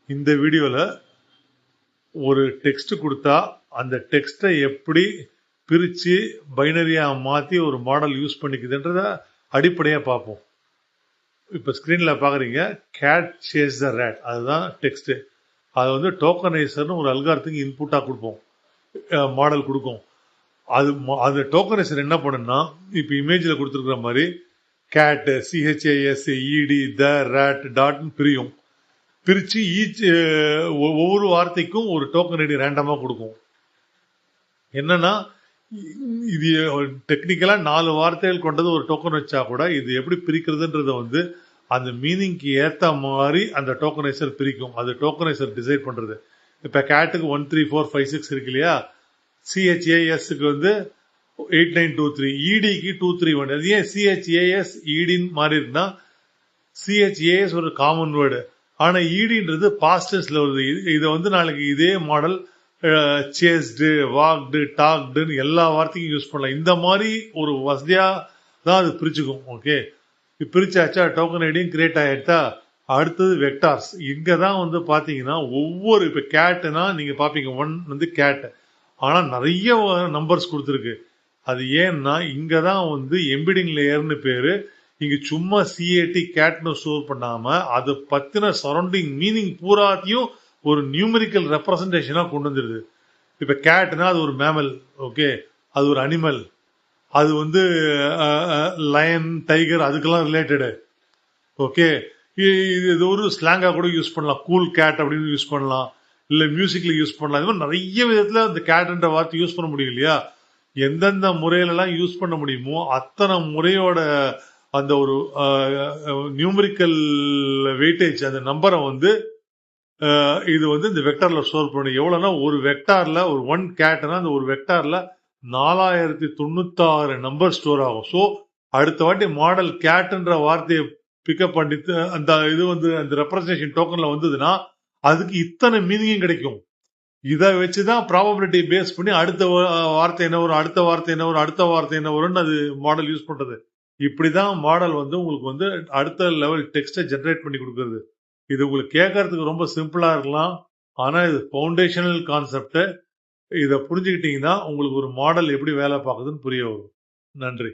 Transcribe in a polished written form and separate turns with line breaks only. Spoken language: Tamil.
இந்த வீடியோவில் ஒரு டெக்ஸ்ட் கொடுத்தா அந்த டெக்ஸ்ட்டை எப்படி பிரித்து பைனரியாக மாற்றி ஒரு மாடல் யூஸ் பண்ணிக்குதுன்றத அடிப்படையாக பார்ப்போம். இப்போ ஸ்க்ரீனில் பார்க்குறீங்க, கேட் சேஸ் த ரேட், அதுதான் டெக்ஸ்ட்டு. அதை வந்து டோக்கனைசர்னு ஒரு அல்காரத்துக்கு இன்புட்டாக கொடுப்போம், மாடல் கொடுக்கும். அது டோக்கனைசர் என்ன பண்ணுன்னா, இப்போ இமேஜில் கொடுத்துருக்குற மாதிரி கேட்டு சிஹெச்ஏஎஸ் இடி த ரேட் டாட்னு பிரித்து ஒவ்வொரு வார்த்தைக்கும் ஒரு டோக்கன் ஐடி ரேண்டமாக கொடுக்கும். என்னன்னா, இது டெக்னிக்கலாக 4 வார்த்தைகள் கொண்டது ஒரு டோக்கன் வச்சா கூட இது எப்படி பிரிக்கிறதுன்றத வந்து அந்த மீனிங்க்கு ஏற்ற மாதிரி அந்த டோக்கனைசர் பிரிக்கும். அது டோக்கனைசர் டிசைட் பண்ணுறது. இப்போ கேட்டுக்கு 1 3 4 5 6 இருக்கு இல்லையா, சிஹெச்ஏஎஸ்க்கு வந்து 8923, இடிக்கு 231. அது ஏன் சிஹெச்ஏஎஸ் இடின்னு மாறி இருக்குன்னா, சிஹெச்ஏஎஸ் ஒரு காமன் வேர்டு, ஆனால் இடின்றது பாஸ்டன்ஸ்ல வருது. இதை வந்து நாளைக்கு இதே மாடல் சேஸ்டு, வாக்டு, டாக்டுன்னு எல்லா வார்த்தைக்கும் யூஸ் பண்ணலாம். இந்த மாதிரி ஒரு வசதியாக தான் அது பிரிச்சுக்கும். ஓகே, பிரிச்சாச்சா, டோக்கன் ஐடியும் கிரியேட் ஆகிட்டா, அடுத்தது வெக்டார்ஸ். இங்கே தான் வந்து பார்த்தீங்கன்னா ஒவ்வொரு, இப்போ கேட்டுனா நீங்கள் பார்ப்பீங்க 1 வந்து கேட்டு, ஆனால் நிறைய நம்பர்ஸ் கொடுத்துருக்கு. அது ஏன்னா இங்கே தான் வந்து எம்பிடிங் லேயர்னு பேர். இங்கே சும்மா சிஏடி கேட்னு ஸ்டோர் பண்ணாமல் அதை பற்றின சரௌண்டிங் மீனிங் பூராத்தையும் ஒரு நியூமெரிக்கல் ரெப்ரசன்டேஷனாக கொண்டு வந்துடுது. இப்போ கேட்னா அது ஒரு மேமல், ஓகே, அது ஒரு அனிமல், அது வந்து லயன், டைகர், அதுக்கெல்லாம் ரிலேட்டடு. ஓகே, இது ஒரு ஸ்லாங்காக கூட யூஸ் பண்ணலாம், கூல் கேட் அப்படின்னு யூஸ் பண்ணலாம், இல்லை மியூசிக்கில் யூஸ் பண்ணலாம். இது மாதிரி நிறைய விதத்தில் அந்த கேட்ன்ற வார்த்தை யூஸ் பண்ண முடியும் இல்லையா. எந்தெந்த முறையிலலாம் யூஸ் பண்ண முடியுமோ அத்தனை முறையோட அந்த ஒரு நியூமரிக்கல் வெயிட்டேஜ், அந்த நம்பரை வந்து இது வந்து இந்த வெக்டார்ல ஸ்டோர் பண்ணும். எவ்வளோனா, ஒரு வெக்டார்ல ஒரு 1 கேட்னா அந்த ஒரு வெக்டார்ல 4096 நம்பர் ஸ்டோர் ஆகும். ஸோ அடுத்த வாட்டி மாடல் கேட்ன்ற வார்த்தையை பிக்கப் பண்ணிட்டு அந்த இது வந்து அந்த ரெப்ரசன்டேஷன் டோக்கன்ல வந்ததுன்னா அதுக்கு இத்தனை மீனிங்கும் கிடைக்கும். இதை வச்சுதான் ப்ராபபிலிட்டி பேஸ் பண்ணி அடுத்த வார்த்தை என்ன வரும், அடுத்த வார்த்தை என்ன வரும், அடுத்த வார்த்தை என்ன வரும்னு அது மாடல் யூஸ் பண்றது. இப்படிதான் மாடல் வந்து உங்களுக்கு வந்து அடுத்த லெவல் டெக்ஸ்ட்டை ஜென்ரேட் பண்ணி கொடுக்கறது. இது உங்களுக்கு கேட்கறதுக்கு ரொம்ப சிம்பிளா இருக்கலாம், ஆனா இது ஃபவுண்டேஷனல் கான்செப்ட். இதை புரிஞ்சுக்கிட்டீங்கன்னா உங்களுக்கு ஒரு மாடல் எப்படி வேலை பார்க்குதுன்னு புரிய வரும். நன்றி.